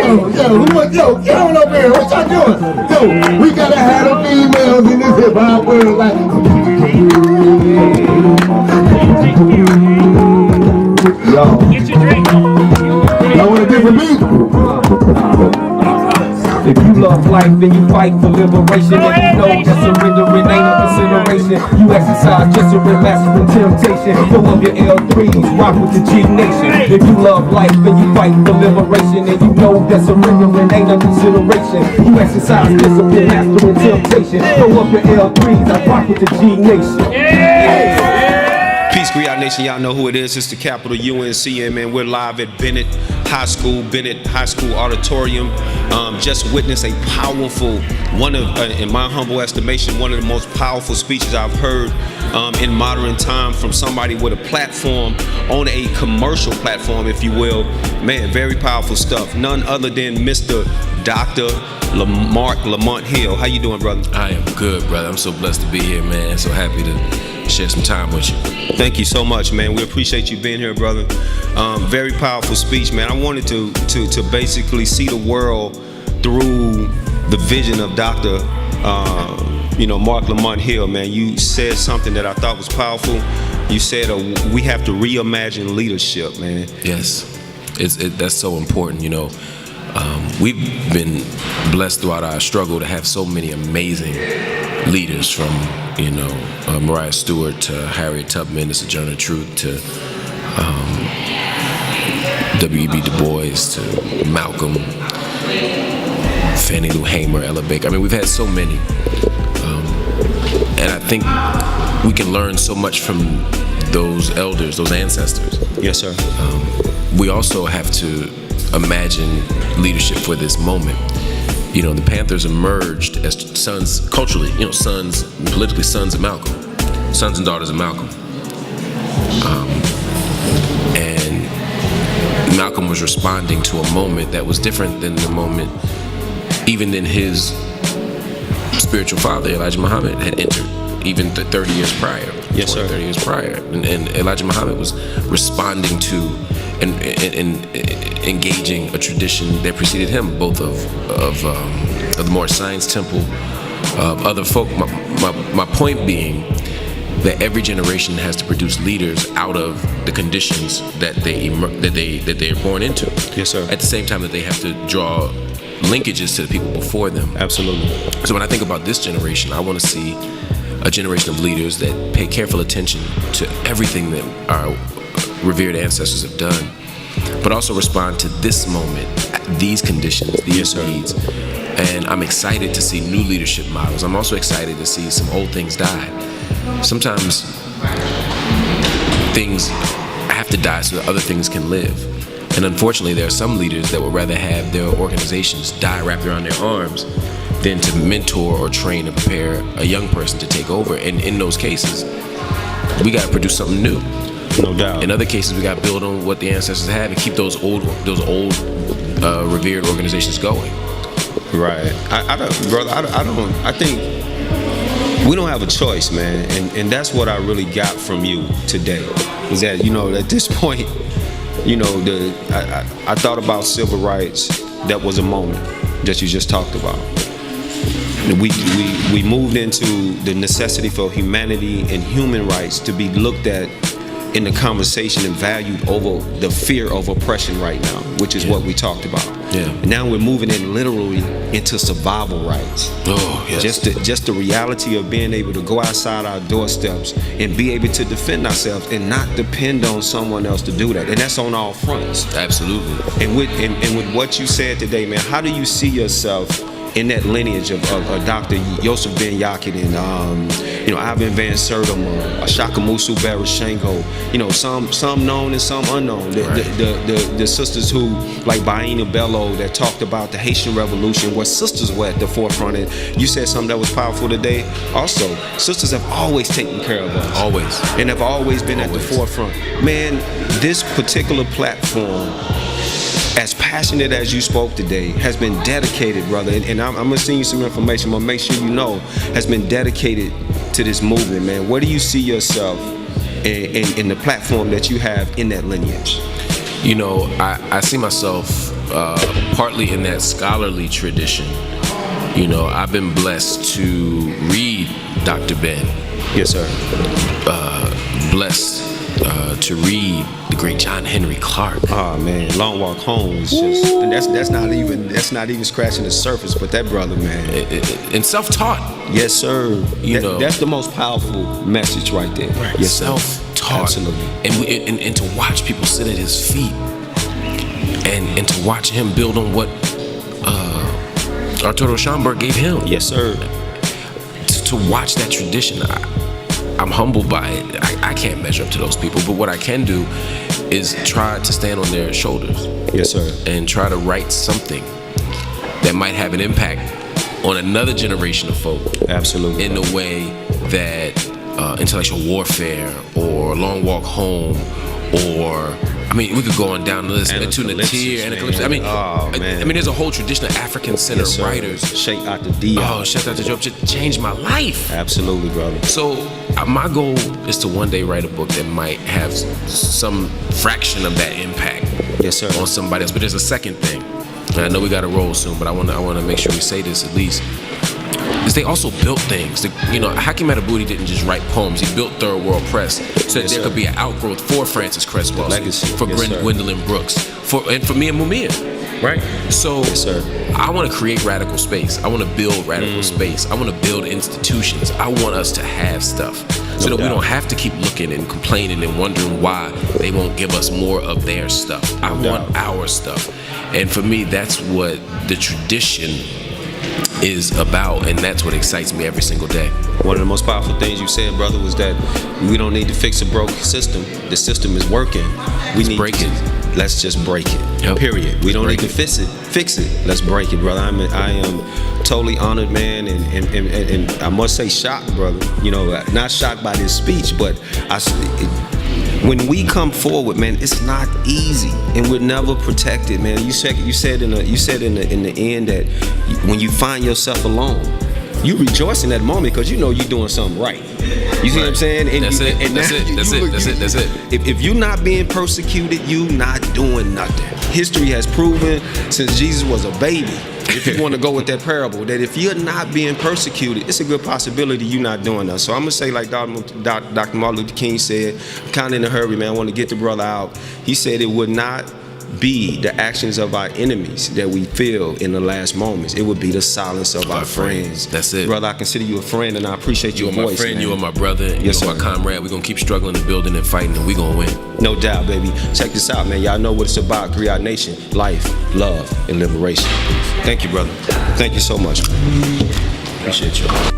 Get on over here. What y'all doing? Yo, we gotta have the females in this hip hop world. Like, yo, get your drink. Y'all want a different beat? If you love life, then you fight for liberation. And you know that surrendering ain't a consideration. You exercise just to mastering temptation. Throw up your L3s, rock with the G Nation. If you love life, then you fight for liberation. And you know that surrendering ain't a consideration. You exercise discipline, mastering temptation. Throw up your L3s, I rock with the G Nation. Peace, Griot Nation. Y'all know who it is. It's the capital UNC, man. We're live at Bennett High School Auditorium. Just witnessed a powerful, in my humble estimation, one of the most powerful speeches I've heard in modern time from somebody with a platform, on a commercial platform, if you will. Man, very powerful stuff. None other than Mr. Dr. Marc Lamont Hill. How you doing, brother? I am good, brother. I'm so blessed to be here, man. So happy to share some time with you. Thank you so much, man. We appreciate you being here, brother. Very powerful speech, man. I wanted to basically see the world through the vision of Dr. Marc Lamont Hill, man. You said something that I thought was powerful. You said we have to reimagine leadership, man. Yes, that's so important. We've been blessed throughout our struggle to have so many amazing leaders, from Mariah Stewart to Harriet Tubman to Sojourner Truth to W.E.B. Du Bois to Malcolm, Fannie Lou Hamer, Ella Baker. I mean, we've had so many, and I think we can learn so much from those elders, those ancestors. Yes, sir. We also have to imagine leadership for this moment. The Panthers emerged as sons, culturally, sons, politically sons of Malcolm, sons and daughters of Malcolm. And Malcolm was responding to a moment that was different than the moment, even than his spiritual father, Elijah Muhammad, had entered, even 30 years prior. Yes, sir. 30 years prior. And Elijah Muhammad was responding to and engaging a tradition that preceded him, both of the Moorish Science Temple, other folk. My point being that every generation has to produce leaders out of the conditions that they are born into. Yes, sir. At the same time that they have to draw linkages to the people before them. Absolutely. So when I think about this generation, I want to see a generation of leaders that pay careful attention to everything that our revered ancestors have done, but also respond to this moment, these conditions, these needs. And I'm excited to see new leadership models. I'm also excited to see some old things die. Sometimes things have to die so that other things can live. And unfortunately, there are some leaders that would rather have their organizations die wrapped around their arms than to mentor or train and prepare a young person to take over. And in those cases, we got to produce something new. No doubt. In other cases, we got to build on what the ancestors have and keep those old revered organizations going. Right. I think we don't have a choice, man. And that's what I really got from you today. Is that, at this point, I thought about civil rights. That was a moment that you just talked about. We moved into the necessity for humanity and human rights to be looked at in the conversation and valued over the fear of oppression right now, which is what we talked about. Yeah. And now we're moving in literally into survival rights. Oh, yes. Just the reality of being able to go outside our doorsteps and be able to defend ourselves and not depend on someone else to do that. And that's on all fronts. Absolutely. And with what you said today, man, how do you see yourself in that lineage of Dr. Yosef Ben Yakinen, Ivan Van Sertima, Ashaka Musu Barashenko, some known and some unknown. The sisters who, like Baina Bello, that talked about the Haitian Revolution, where sisters were at the forefront. And you said something that was powerful today. Also, sisters have always taken care of us. Always. And have always been at the forefront. Man, this particular platform, as passionate as you spoke today, has been dedicated, brother, and I'm gonna send you some information, but make sure you know, has been dedicated to this movement, man. Where do you see yourself in the platform that you have in that lineage? I see myself partly in that scholarly tradition. You know, I've been blessed to read Dr. Ben. Yes, sir. Blessed to read the great John Henry Clark. Oh man, Long Walk Home is just, and that's not even scratching the surface. But that brother, man, And self-taught. yes, sir. You know. That's the most powerful message right there. Right. Yes, sir. Self-taught. Absolutely. And to watch people sit at his feet, and to watch him build on what Arturo Schomburg gave him. Yes, sir. To watch that tradition, I'm humbled by it. I can't measure up to those people, but what I can do is try to stand on their shoulders. Yes, sir. And try to write something that might have an impact on another generation of folk. Absolutely. In a way that Intellectual Warfare or Long Walk Home, or I mean, we could go on down the list. To Natir, Anacalypsis. I mean, I mean, there's a whole tradition of African-centered writers. Sheikh Ata Diop. Oh, Sheikh Ata Diop just changed my life. Absolutely, brother. So my goal is to one day write a book that might have some fraction of that impact. Yes, sir. On somebody else. But there's a second thing. And I know we got to roll soon, but I want to make sure we say this at least. Is they also built things. You know, Hakeem Adabuti didn't just write poems. He built Third World Press so that there could be an outgrowth for Francis Cresswell, for Gwendolyn Brooks, for me and Mumia, right? So I want to create radical space. I want to build radical space. I want to build institutions. I want us to have stuff so that we don't have to keep looking and complaining and wondering why they won't give us more of their stuff. I want our stuff. And for me, that's what the tradition is about, and that's what excites me every single day. One of the most powerful things you said, brother, was that we don't need to fix a broke system. The system is working. We need to break it. Let's just break it. Yep. Period. We don't need to fix it. Let's break it, brother. I am totally honored, man, and I must say shocked, brother. You know, not shocked by this speech, but when we come forward, man, it's not easy, and we're never protected, man. You said in the end that when you find yourself alone, you rejoice in that moment because you know you're doing something right. You see what I'm saying? And that's it. If you're not being persecuted, you not doing nothing. History has proven since Jesus was a baby, if you want to go with that parable, that if you're not being persecuted, it's a good possibility you're not doing that. So I'm going to say like Dr. Martin Luther King said, I'm kind of in a hurry, man. I want to get the brother out. He said it would not be the actions of our enemies that we feel in the last moments. It would be the silence of our friends. That's it. Brother, I consider you a friend, and I appreciate your voice. You are my friend, man. You are my brother, and yes, you are my comrade. We're going to keep struggling and building and fighting, and we're going to win. No doubt, baby. Check this out, man. Y'all know what it's about. Griot Nation, life, love, and liberation. Thank you, brother. Thank you so much. Appreciate you.